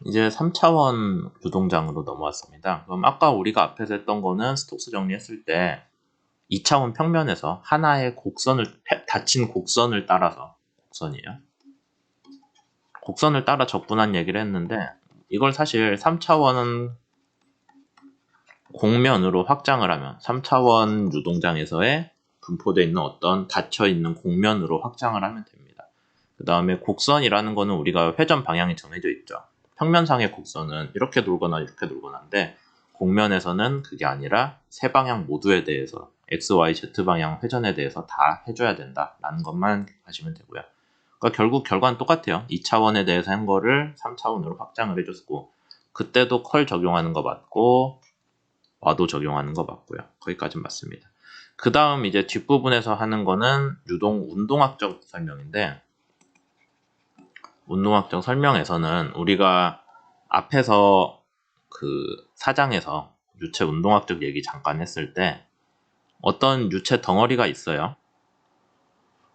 이제 3차원 유동장으로 넘어왔습니다. 그럼 아까 우리가 앞에서 했던 거는 스톡스 정리했을 때 2차원 평면에서 하나의 닫힌 곡선을 따라서, 곡선이에요. 곡선을 따라 적분한 얘기를 했는데, 이걸 사실 3차원은 공면으로 확장을 하면 3차원 유동장에서의 분포되어 있는 어떤 닫혀있는 공면으로 확장을 하면 됩니다. 그 다음에 곡선이라는 거는 우리가 회전 방향이 정해져 있죠. 평면상의 곡선은 이렇게 돌거나 이렇게 돌거나인데, 곡면에서는 그게 아니라 세 방향 모두에 대해서 X, Y, Z 방향 회전에 대해서 다 해줘야 된다라는 것만 하시면 되고요. 그러니까 결국 결과는 똑같아요. 2차원에 대해서 한 거를 3차원으로 확장을 해줬고, 그때도 컬 적용하는 거 맞고 와도 적용하는 거 맞고요. 거기까지는 맞습니다. 그 다음 이제 뒷부분에서 하는 거는 운동학적 설명인데, 운동학적 설명에서는 우리가 앞에서 그 4장에서 유체 운동학적 얘기 잠깐 했을 때 어떤 유체 덩어리가 있어요.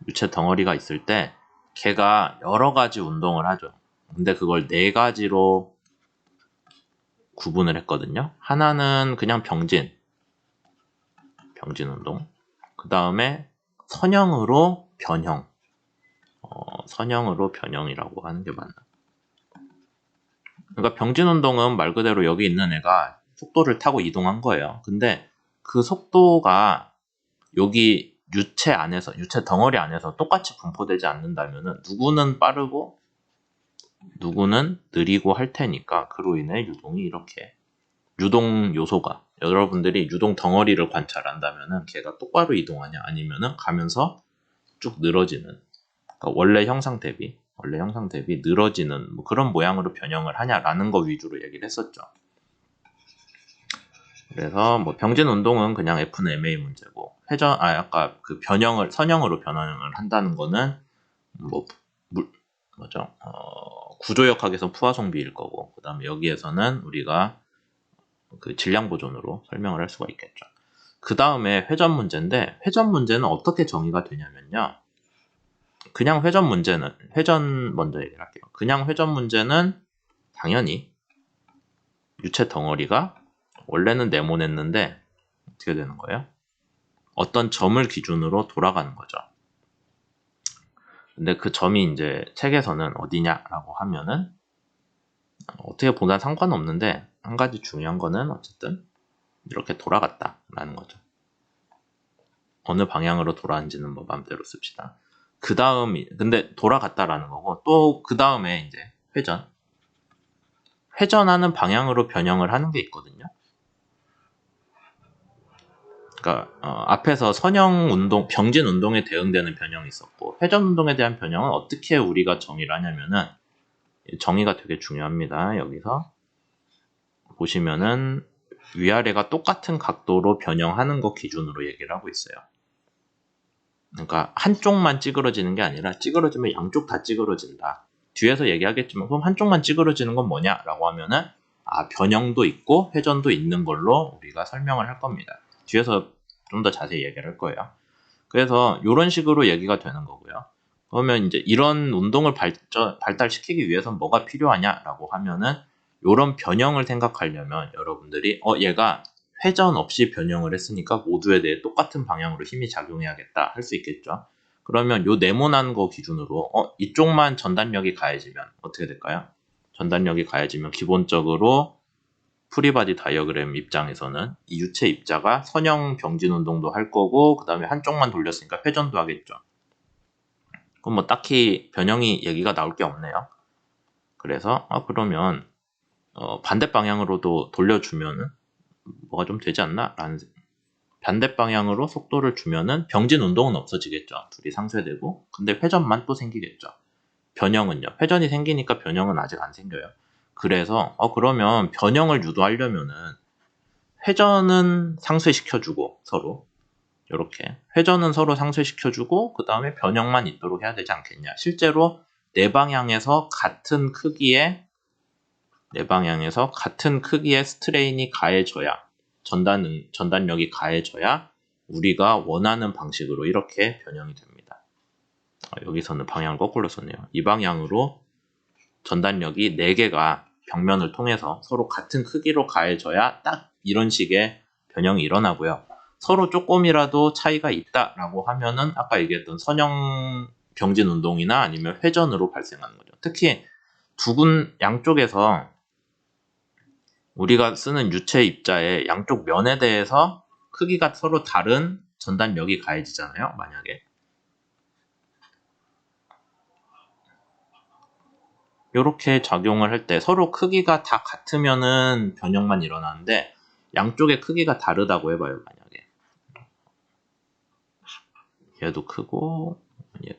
유체 덩어리가 있을 때 걔가 여러 가지 운동을 하죠. 근데 그걸 4가지로 구분을 했거든요. 하나는 그냥 병진 운동. 그 다음에 선형으로 변형. 선형으로 변형이라고 하는 게 맞나? 그러니까 병진 운동은 말 그대로 여기 있는 애가 속도를 타고 이동한 거예요. 근데 그 속도가 여기 유체 덩어리 안에서 똑같이 분포되지 않는다면은 누구는 빠르고 누구는 느리고 할 테니까, 그로 인해 유동이 이렇게, 유동 요소가, 여러분들이 유동 덩어리를 관찰한다면은 걔가 똑바로 이동하냐 아니면은 가면서 쭉 늘어지는, 그러니까 원래 형상 대비 늘어지는 뭐 그런 모양으로 변형을 하냐라는 거 위주로 얘기를 했었죠. 그래서 뭐 병진 운동은 그냥 F는 MA 문제고, 아까 그 선형으로 변형을 한다는 거는 뭐 구조역학에서 푸아송비일 거고, 그 다음에 여기에서는 우리가 그 질량 보존으로 설명을 할 수가 있겠죠. 그 다음에 회전 문제인데, 회전 문제는 어떻게 정의가 되냐면요. 회전 먼저 얘기를 할게요. 그냥 회전 문제는 당연히 유체 덩어리가 원래는 네모냈는데 어떻게 되는 거예요? 어떤 점을 기준으로 돌아가는 거죠. 근데 그 점이 이제 책에서는 어디냐라고 하면은 어떻게 보다 상관없는데, 한 가지 중요한 거는 어쨌든 이렇게 돌아갔다라는 거죠. 어느 방향으로 돌아왔는지는 뭐 마음대로 씁시다. 그 다음이 근데 돌아갔다라는 거고, 또 그 다음에 이제 회전하는 방향으로 변형을 하는 게 있거든요. 그러니까 앞에서 병진 운동에 대응되는 변형이 있었고, 회전 운동에 대한 변형은 어떻게 우리가 정의를 하냐면은, 정의가 되게 중요합니다. 여기서 보시면은 위아래가 똑같은 각도로 변형하는 거 기준으로 얘기를 하고 있어요. 그러니까 한쪽만 찌그러지는 게 아니라 찌그러지면 양쪽 다 찌그러진다. 뒤에서 얘기하겠지만 그럼 한쪽만 찌그러지는 건 뭐냐라고 하면은 변형도 있고 회전도 있는 걸로 우리가 설명을 할 겁니다. 뒤에서 좀 더 자세히 얘기를 할 거예요. 그래서 이런 식으로 얘기가 되는 거고요. 그러면 이제 이런 운동을 발달시키기 위해서는 뭐가 필요하냐라고 하면은, 이런 변형을 생각하려면 여러분들이 얘가 회전 없이 변형을 했으니까 모두에 대해 똑같은 방향으로 힘이 작용해야겠다 할 수 있겠죠. 그러면 요 네모난 거 기준으로 이쪽만 전단력이 가해지면 어떻게 될까요? 전단력이 가해지면 기본적으로 프리바디 다이어그램 입장에서는 이 유체 입자가 선형 병진 운동도 할 거고, 그 다음에 한쪽만 돌렸으니까 회전도 하겠죠. 그럼 뭐 딱히 변형이 얘기가 나올 게 없네요. 그래서 그러면 반대 방향으로도 돌려주면은 뭐가 좀 되지 않나? 라는, 반대 방향으로 속도를 주면은 병진 운동은 없어지겠죠. 둘이 상쇄되고. 근데 회전만 또 생기겠죠. 변형은요. 회전이 생기니까 변형은 아직 안 생겨요. 그래서 그러면 변형을 유도하려면은 회전은 상쇄시켜주고 서로 이렇게 회전은 서로 상쇄시켜주고 그 다음에 변형만 있도록 해야 되지 않겠냐. 실제로 네 방향에서 같은 크기의 스트레인이 가해져야, 전단력이 가해져야 우리가 원하는 방식으로 이렇게 변형이 됩니다. 여기서는 방향을 거꾸로 썼네요. 이 방향으로 전단력이 4개가 벽면을 통해서 서로 같은 크기로 가해져야 딱 이런 식의 변형이 일어나고요. 서로 조금이라도 차이가 있다라고 하면은 아까 얘기했던 선형 병진 운동이나 아니면 회전으로 발생하는 거죠. 특히 양쪽에서 우리가 쓰는 유체 입자의 양쪽 면에 대해서 크기가 서로 다른 전단력이 가해지잖아요. 만약에 이렇게 작용을 할 때 서로 크기가 다 같으면은 변형만 일어나는데 양쪽의 크기가 다르다고 해봐요. 만약에 얘도 크고 얘도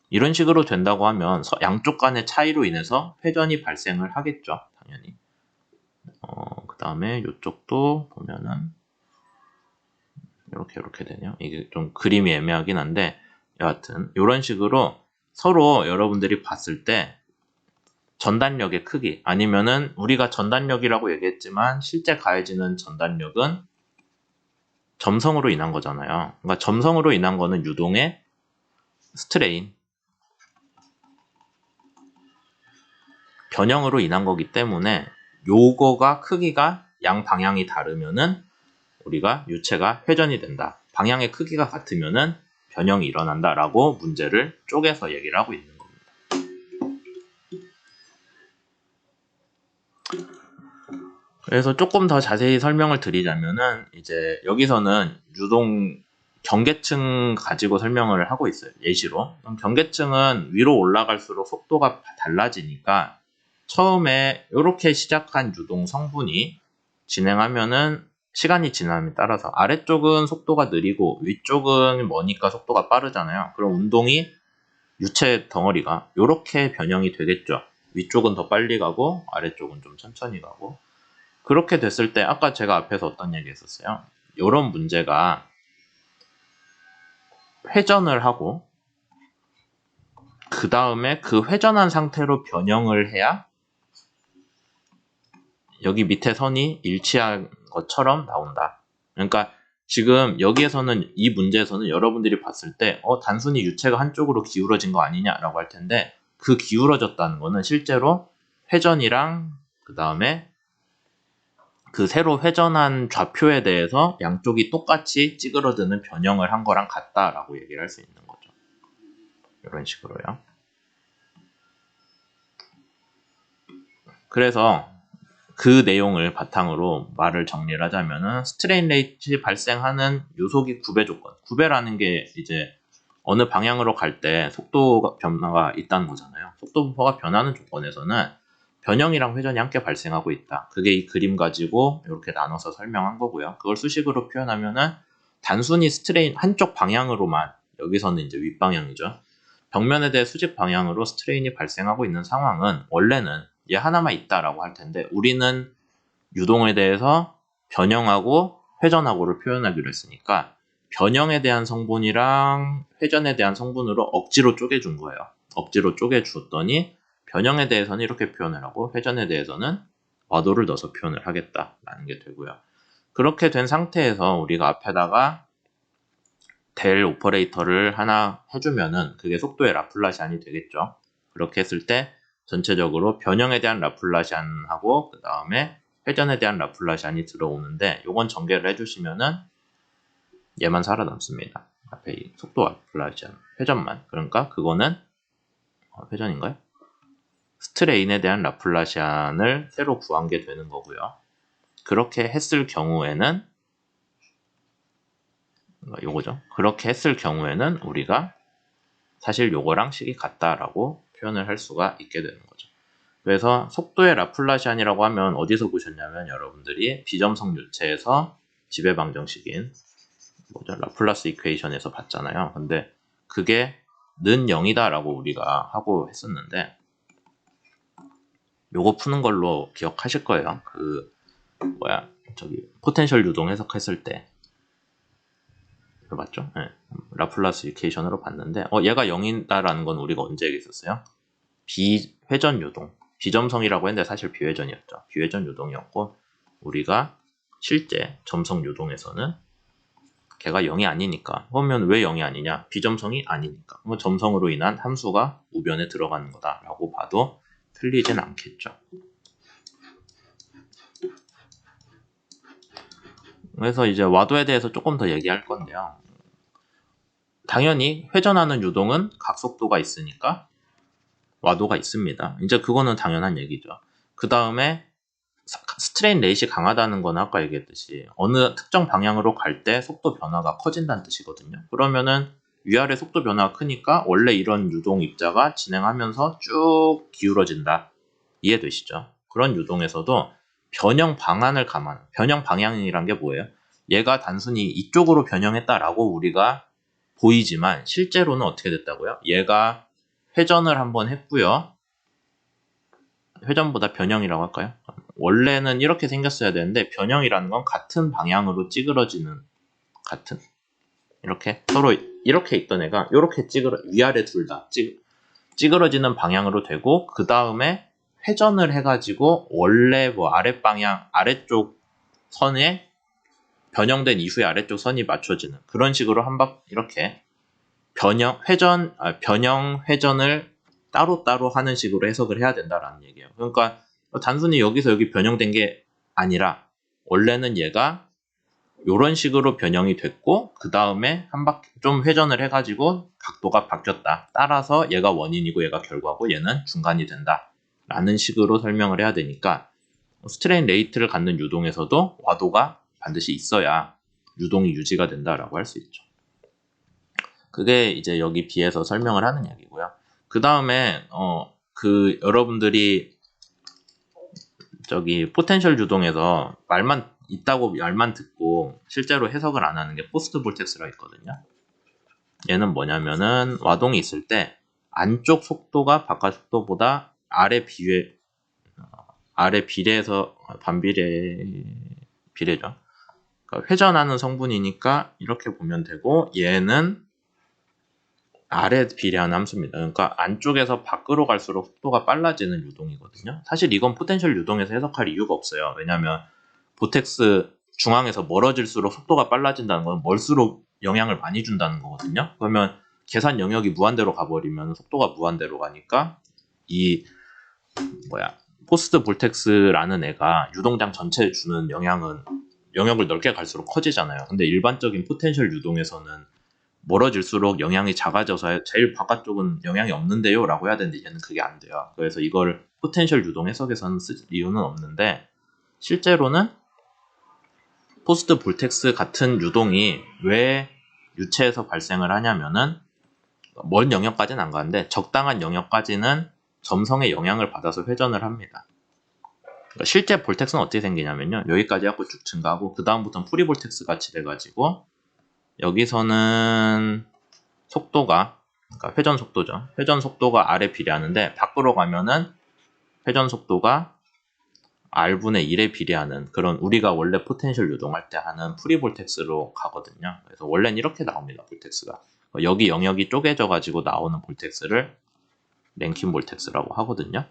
이런 식으로 된다고 하면 양쪽 간의 차이로 인해서 회전이 발생을 하겠죠. 당연히. 그 다음에 이쪽도 보면은 이렇게 되네요. 이게 좀 그림이 애매하긴 한데 여하튼 이런 식으로 서로 여러분들이 봤을 때 전단력의 크기 아니면은 우리가 전단력이라고 얘기했지만 실제 가해지는 전단력은 점성으로 인한 거잖아요. 그러니까 점성으로 인한 거는 유동의 스트레인 변형으로 인한 거기 때문에 요거가 크기가 양 방향이 다르면은 우리가 유체가 회전이 된다. 방향의 크기가 같으면은 변형이 일어난다라고 문제를 쪼개서 얘기를 하고 있는 겁니다. 그래서 조금 더 자세히 설명을 드리자면은 이제 여기서는 유동 경계층 가지고 설명을 하고 있어요. 예시로. 경계층은 위로 올라갈수록 속도가 달라지니까 처음에 이렇게 시작한 유동 성분이 진행하면은 시간이 지남에 따라서 아래쪽은 속도가 느리고 위쪽은 머니까 속도가 빠르잖아요. 그럼 운동이 유체 덩어리가 이렇게 변형이 되겠죠. 위쪽은 더 빨리 가고 아래쪽은 좀 천천히 가고 그렇게 됐을 때 아까 제가 앞에서 어떤 얘기 했었어요. 이런 문제가 회전을 하고 그 다음에 그 회전한 상태로 변형을 해야 여기 밑에 선이 일치한 것처럼 나온다. 그러니까 지금 여기에서는 이 문제에서는 여러분들이 봤을 때 단순히 유체가 한쪽으로 기울어진 거 아니냐라고 할 텐데 그 기울어졌다는 거는 실제로 회전이랑 그 다음에 그 새로 회전한 좌표에 대해서 양쪽이 똑같이 찌그러드는 변형을 한 거랑 같다라고 얘기를 할 수 있는 거죠. 이런 식으로요. 그래서 그 내용을 바탕으로 말을 정리를 하자면은 스트레인 레이트 발생하는 요소기 구배 조건. 구배라는 게 이제 어느 방향으로 갈 때 속도 변화가 있다는 거잖아요. 속도가 변하는 조건에서는 변형이랑 회전이 함께 발생하고 있다. 그게 이 그림 가지고 이렇게 나눠서 설명한 거고요. 그걸 수식으로 표현하면은 단순히 스트레인 한쪽 방향으로만 여기서는 이제 윗방향이죠. 벽면에 대해 수직 방향으로 스트레인이 발생하고 있는 상황은 원래는 얘 하나만 있다라고 할 텐데 우리는 유동에 대해서 변형하고 회전하고를 표현하기로 했으니까 변형에 대한 성분이랑 회전에 대한 성분으로 억지로 쪼개준 거예요. 억지로 쪼개주었더니 변형에 대해서는 이렇게 표현을 하고 회전에 대해서는 와도를 넣어서 표현을 하겠다라는 게 되고요. 그렇게 된 상태에서 우리가 앞에다가 델 오퍼레이터를 하나 해주면은 그게 속도의 라플라시안이 되겠죠. 그렇게 했을 때 전체적으로 변형에 대한 라플라시안하고 그 다음에 회전에 대한 라플라시안이 들어오는데 요건 전개를 해주시면은 얘만 살아남습니다. 앞에 이 속도 라플라시안 회전만. 그러니까 그거는 회전인가요? 스트레인에 대한 라플라시안을 새로 구한 게 되는 거고요. 그렇게 했을 경우에는 요거죠. 그렇게 했을 경우에는 우리가 사실 요거랑 식이 같다라고 표현을 할 수가 있게 되는 거죠. 그래서 속도의 라플라시안이라고 하면 어디서 보셨냐면 여러분들이 비점성 유체에서 지배방정식인 라플라스 이퀘이션에서 봤잖아요. 근데 그게 는 0이다 라고 우리가 하고 했었는데 요거 푸는 걸로 기억하실 거예요. 포텐셜 유동 해석했을 때 이거 맞죠? 네. 라플라스 이퀘이션으로 봤는데 얘가 0이다라는 건 우리가 언제 얘기했었어요? 비회전 유동 비점성이라고 했는데 사실 비회전이었죠. 비회전 유동이었고 우리가 실제 점성 유동에서는 걔가 0이 아니니까 그러면 왜 0이 아니냐? 비점성이 아니니까 점성으로 인한 함수가 우변에 들어가는 거다라고 봐도 틀리진 않겠죠. 그래서 이제 와도에 대해서 조금 더 얘기할 건데요. 당연히 회전하는 유동은 각속도가 있으니까 와도가 있습니다. 이제 그거는 당연한 얘기죠. 그 다음에 스트레인 레이시 강하다는 건 아까 얘기했듯이 어느 특정 방향으로 갈 때 속도 변화가 커진다는 뜻이거든요. 그러면은 위아래 속도 변화가 크니까 원래 이런 유동 입자가 진행하면서 쭉 기울어진다. 이해되시죠? 그런 유동에서도 변형 방향이란 게 뭐예요? 얘가 단순히 이쪽으로 변형했다라고 우리가 보이지만 실제로는 어떻게 됐다고요? 얘가 회전을 한번 했고요. 회전보다 변형이라고 할까요? 원래는 이렇게 생겼어야 되는데 변형이라는 건 같은 방향으로 찌그러지는 이렇게 서로 이렇게 있던 애가 이렇게 위아래 둘 다 찌그러지는 방향으로 되고 그 다음에 회전을 해가지고 원래 뭐 아래쪽 선에 변형된 이후에 아래쪽 선이 맞춰지는 그런 식으로 이렇게 변형 회전을 따로따로 하는 식으로 해석을 해야 된다라는 얘기예요. 그러니까 단순히 여기서 여기 변형된 게 아니라 원래는 얘가 이런 식으로 변형이 됐고 그 다음에 한 바퀴 좀 회전을 해가지고 각도가 바뀌었다. 따라서 얘가 원인이고 얘가 결과고 얘는 중간이 된다. 라는 식으로 설명을 해야 되니까 스트레인 레이트를 갖는 유동에서도 와도가 반드시 있어야 유동이 유지가 된다라고 할 수 있죠. 그게 이제 여기 비해서 설명을 하는 얘기고요. 그 다음에 여러분들이 저기 포텐셜 유동에서 말만 듣고 실제로 해석을 안 하는 게 포스트 볼텍스라 있거든요. 얘는 뭐냐면은 와동이 있을 때 안쪽 속도가 바깥 속도보다 아래 비례해서 비례죠. 그러니까 회전하는 성분이니까 이렇게 보면 되고 얘는 아래 비례하는 함수입니다. 그러니까 안쪽에서 밖으로 갈수록 속도가 빨라지는 유동이거든요. 사실 이건 포텐셜 유동에서 해석할 이유가 없어요. 왜냐하면 보텍스 중앙에서 멀어질수록 속도가 빨라진다는 건 멀수록 영향을 많이 준다는 거거든요. 그러면 계산 영역이 무한대로 가버리면 속도가 무한대로 가니까 포스트 볼텍스라는 애가 유동장 전체에 주는 영역을 넓게 갈수록 커지잖아요. 근데 일반적인 포텐셜 유동에서는 멀어질수록 영향이 작아져서 제일 바깥쪽은 영향이 없는데요 라고 해야 되는데 얘는 그게 안 돼요. 그래서 이걸 포텐셜 유동 해석에서는 쓸 이유는 없는데 실제로는 포스트 볼텍스 같은 유동이 왜 유체에서 발생을 하냐면은 먼 영역까지는 안 가는데 적당한 영역까지는 점성의 영향을 받아서 회전을 합니다. 그러니까 실제 볼텍스는 어떻게 생기냐면요. 여기까지 하고 쭉 증가하고 그 다음부터는 프리 볼텍스 같이 돼가지고 여기서는 속도가 그러니까 회전 속도죠. 회전 속도가 R에 비례하는데 밖으로 가면은 회전 속도가 R분의 1에 비례하는 그런 우리가 원래 포텐셜 유동할 때 하는 프리 볼텍스로 가거든요. 그래서 원래는 이렇게 나옵니다. 볼텍스가. 여기 영역이 쪼개져 가지고 나오는 볼텍스를 랭킨 볼텍스라고 하거든요.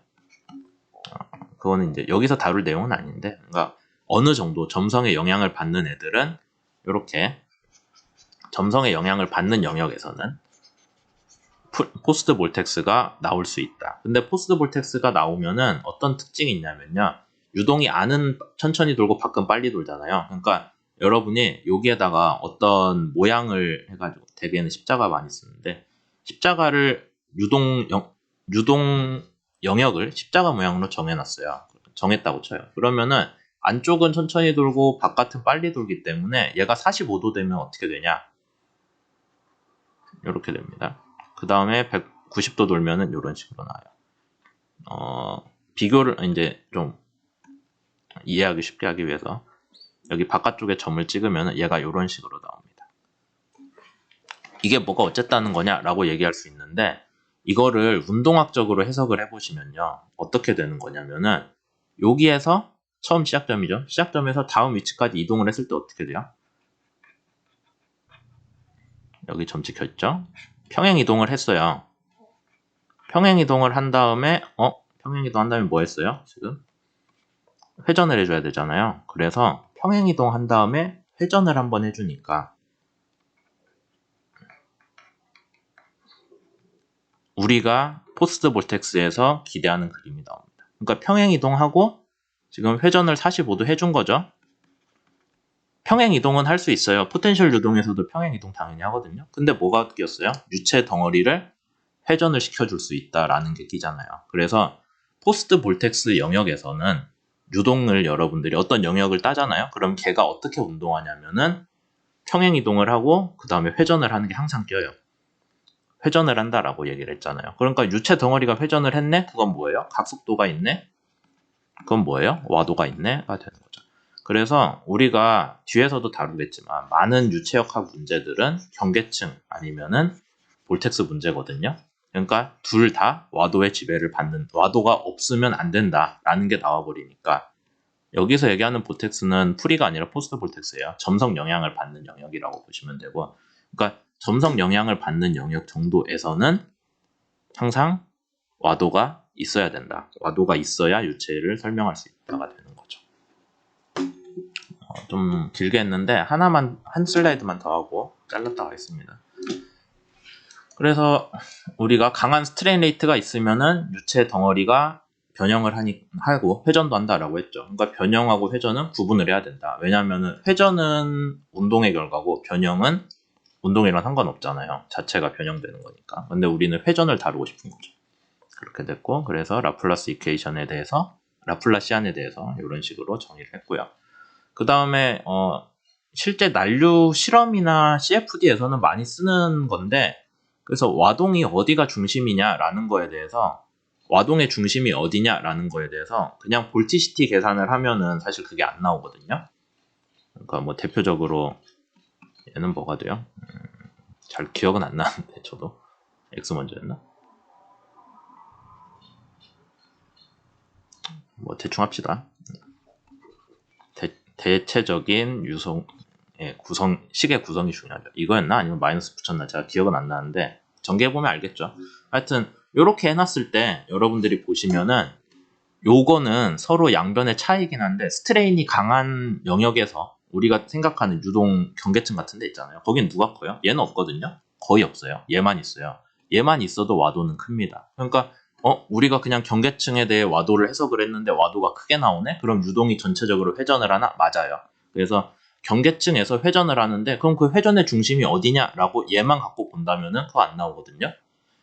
그거는 이제 여기서 다룰 내용은 아닌데 그러니까 어느 정도 점성의 영향을 받는 애들은 이렇게 점성의 영향을 받는 영역에서는 포스트 볼텍스가 나올 수 있다. 근데 포스트 볼텍스가 나오면은 어떤 특징이 있냐면요. 유동이 안은 천천히 돌고 밖은 빨리 돌잖아요. 그러니까 여러분이 여기에다가 어떤 모양을 해가지고 대개는 십자가 많이 쓰는데 십자가를 유동 영역을 십자가 모양으로 정했다고 쳐요. 그러면은 안쪽은 천천히 돌고 바깥은 빨리 돌기 때문에 얘가 45도 되면 어떻게 되냐? 이렇게 됩니다. 그 다음에 190도 돌면은 이런 식으로 나와요. 비교를 이제 좀 이해하기 쉽게 하기 위해서 여기 바깥쪽에 점을 찍으면 얘가 이런 식으로 나옵니다. 이게 뭐가 어쨌다는 거냐라고 얘기할 수 있는데 이거를 운동학적으로 해석을 해보시면요. 어떻게 되는 거냐면은 여기에서 처음 시작점이죠. 시작점에서 다음 위치까지 이동을 했을 때 어떻게 돼요? 여기 점 찍혀있죠? 평행 이동을 했어요. 평행 이동을 한 다음에 뭐 했어요? 지금 회전을 해줘야 되잖아요. 그래서 평행 이동한 다음에 회전을 한번 해주니까 우리가 포스트 볼텍스에서 기대하는 그림이 나옵니다. 그러니까 평행 이동하고 지금 회전을 45도 해준 거죠. 평행 이동은 할 수 있어요. 포텐셜 유동에서도 평행 이동 당연히 하거든요. 근데 뭐가 끼었어요? 유체 덩어리를 회전을 시켜줄 수 있다라는 게 끼잖아요. 그래서 포스트 볼텍스 영역에서는 유동을 여러분들이 어떤 영역을 따잖아요. 그럼 걔가 어떻게 운동하냐면은 평행 이동을 하고 그 다음에 회전을 하는 게 항상 껴요. 회전을 한다라고 얘기를 했잖아요. 그러니까 유체 덩어리가 회전을 했네? 그건 뭐예요? 각속도가 있네? 그건 뭐예요? 와도가 있네?가 되는 거죠. 그래서 우리가 뒤에서도 다루겠지만 많은 유체역학 문제들은 경계층 아니면은 볼텍스 문제거든요. 그러니까 둘 다 와도의 지배를 받는, 와도가 없으면 안 된다라는 게 나와버리니까 여기서 얘기하는 볼텍스는 프리가 아니라 포스트 볼텍스예요. 점성 영향을 받는 영역이라고 보시면 되고, 그러니까 점성 영향을 받는 영역 정도에서는 항상 와도가 있어야 된다. 와도가 있어야 유체를 설명할 수 있다가 되는 거죠. 좀 길게 했는데 한 슬라이드만 더 하고 잘랐다 가겠습니다. 그래서 우리가 강한 스트레인 레이트가 있으면은 유체 덩어리가 변형을 하고 회전도 한다라고 했죠. 그러니까 변형하고 회전은 구분을 해야 된다. 왜냐하면은 회전은 운동의 결과고 변형은 운동이랑 상관없잖아요. 자체가 변형되는 거니까. 근데 우리는 회전을 다루고 싶은 거죠. 그렇게 됐고, 그래서 라플라스 이퀘이션에 대해서, 라플라시안에 대해서 이런 식으로 정의를 했고요. 그 다음에 실제 난류 실험이나 CFD에서는 많이 쓰는 건데, 그래서 와동이 어디가 중심이냐라는 거에 대해서, 와동의 중심이 어디냐라는 거에 대해서 그냥 볼티시티 계산을 하면은 사실 그게 안 나오거든요. 그러니까 뭐 대표적으로 얘는 뭐가 돼요? 잘 기억은 안 나는데 저도 X 먼저였나? 뭐 대충 합시다. 대체적인 식의 구성이 중요하죠. 이거였나? 아니면 마이너스 붙였나? 제가 기억은 안 나는데 전개해보면 알겠죠. 하여튼 이렇게 해놨을 때 여러분들이 보시면은 요거는 서로 양변의 차이긴 한데 스트레인이 강한 영역에서 우리가 생각하는 유동 경계층 같은 데 있잖아요. 거긴 누가 커요? 얘는 없거든요. 거의 없어요. 얘만 있어요. 얘만 있어도 와도는 큽니다. 그러니까 우리가 그냥 경계층에 대해 와도를 해석을 했는데 와도가 크게 나오네? 그럼 유동이 전체적으로 회전을 하나? 맞아요. 그래서 경계층에서 회전을 하는데 그럼 그 회전의 중심이 어디냐라고 얘만 갖고 본다면은 그거 안 나오거든요.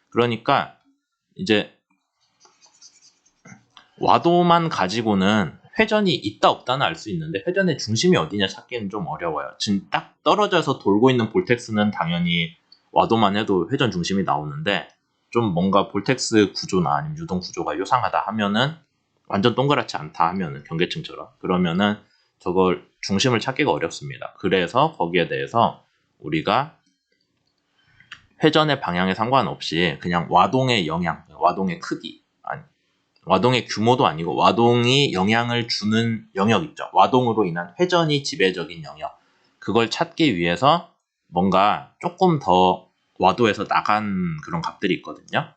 그러니까 이제 와도만 가지고는 회전이 있다 없다는 알 수 있는데 회전의 중심이 어디냐 찾기는 좀 어려워요. 지금 딱 떨어져서 돌고 있는 볼텍스는 당연히 와도만 해도 회전 중심이 나오는데 좀 뭔가 볼텍스 구조나 아니면 유동 구조가 요상하다 하면은 완전 동그랗지 않다 하면은 경계층처럼 그러면은 저걸 중심을 찾기가 어렵습니다. 그래서 거기에 대해서 우리가 회전의 방향에 상관없이 그냥 와동의 영향, 와동의 크기, 와동의 규모도 아니고 와동이 영향을 주는 영역 있죠. 와동으로 인한 회전이 지배적인 영역. 그걸 찾기 위해서 뭔가 조금 더 와도에서 나간 그런 값들이 있거든요.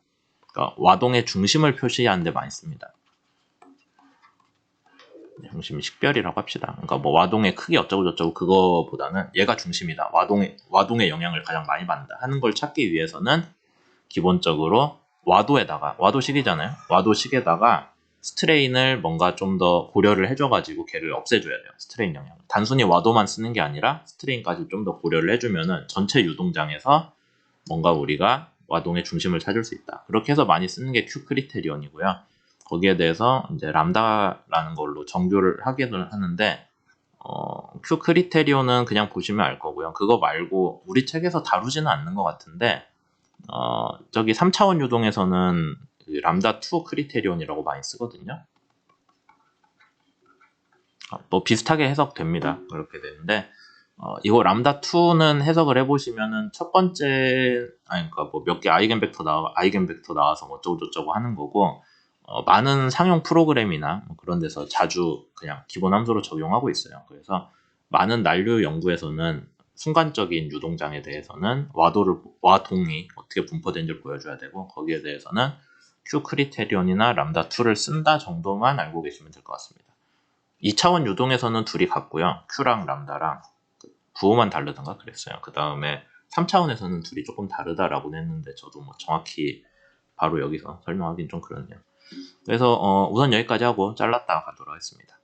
그러니까 와동의 중심을 표시하는 데 많이 씁니다. 중심이 식별이라고 합시다. 그러니까 뭐 와동의 크기 어쩌고 저쩌고 그거보다는 얘가 중심이다. 와동의 영향을 가장 많이 받는다 하는 걸 찾기 위해서는 기본적으로 와도에다가 와도식이잖아요. 와도식에다가 스트레인을 뭔가 좀 더 고려를 해줘가지고 걔를 없애줘야 돼요. 스트레인 영향. 단순히 와도만 쓰는 게 아니라 스트레인까지 좀 더 고려를 해주면은 전체 유동장에서 뭔가 우리가 와동의 중심을 찾을 수 있다. 그렇게 해서 많이 쓰는 게 Q 크리테리온이고요. 거기에 대해서 이제 람다라는 걸로 정규를 하기는 하는데 Q 크리테리온은 그냥 보시면 알 거고요. 그거 말고 우리 책에서 다루지는 않는 것 같은데 저기 3차원 유동에서는 그 람다2 크리테리온이라고 많이 쓰거든요. 뭐 비슷하게 해석됩니다. 그렇게 되는데 이거 람다2는 해석을 해보시면은 첫 번째 그러니까 뭐 몇 개 아이겐벡터 나와서 뭐 어쩌고저쩌고 하는 거고 많은 상용 프로그램이나 뭐 그런 데서 자주 그냥 기본 함수로 적용하고 있어요. 그래서 많은 난류 연구에서는 순간적인 유동장에 대해서는 와동이 어떻게 분포된지를 보여줘야 되고 거기에 대해서는 Q 크리테리온이나 람다2를 쓴다 정도만 알고 계시면 될 것 같습니다. 2차원 유동에서는 둘이 같고요. Q랑 람다랑 부호만 다르던가 그랬어요. 그 다음에 3차원에서는 둘이 조금 다르다라고 했는데 저도 뭐 정확히 바로 여기서 설명하기는 좀 그렇네요. 그래서 우선 여기까지 하고 잘랐다가 가도록 하겠습니다.